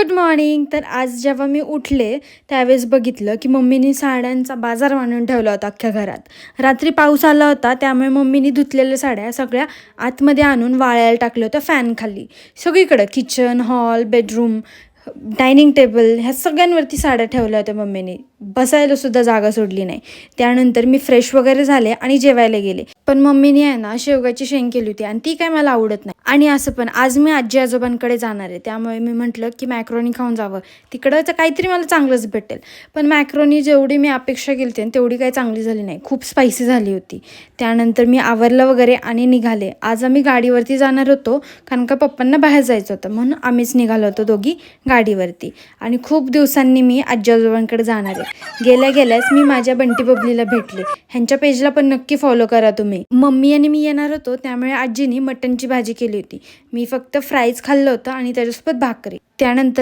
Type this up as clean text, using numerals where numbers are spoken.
Good morning. तर आज जेव्हा मी उठले त्यावेळेस बघितलं की मम्मीने साड्यांचा बाजार मांडून ठेवला होता अख्ख्या घरात. रात्री पाऊस आला होता त्यामुळे मम्मीने धुतलेल्या साड्या सगळ्या आतमध्ये आणून वाळायला टाकल्या होत्या फॅनखाली. सगळीकडं kitchen, hall, bedroom, dining table ह्या सगळ्यांवरती साड्या ठेवल्या होत्या मम्मीने. बसायला सुद्धा जागा सोडली नाही. त्यानंतर मी फ्रेश वगैरे झाले आणि जेवायला गेले. पण मम्मीने आहे ना शेवगाची शेंग केली होती आणि ती काय मला आवडत नाही. आणि असं पण आज मी आजी आजोबांकडे जाणार आहे त्यामुळे मी म्हटलं की मॅक्रोनी खाऊन जावं, तिकडं तर काहीतरी मला चांगलंच भेटेल. पण मॅक्रोनी जेवढी मी अपेक्षा केली होती तेवढी काही चांगली झाली नाही, खूप स्पायसी झाली होती. त्यानंतर मी आवरलं वगैरे आणि निघाले. आज आम्ही गाडीवरती जाणार होतो कारण का पप्पांना बाहेर जायचं होतं म्हणून आम्हीच निघालो होतो दोघी गाडीवरती. आणि खूप दिवसांनी मी आजी आजोबांकडे जाणार आहे. गेल्या गेल्यास मी माझ्या बंटी बबलीला भेटले. ह्यांच्या पेजला पण नक्की फॉलो करा तुम्ही. मम्मी आणि मी येणार होतो त्यामुळे आजीने मटनची भाजी केली होती. मी फक्त फ्राईज खाल्लं होतं आणि त्याच्यासोबत भाकरी. त्यानंतर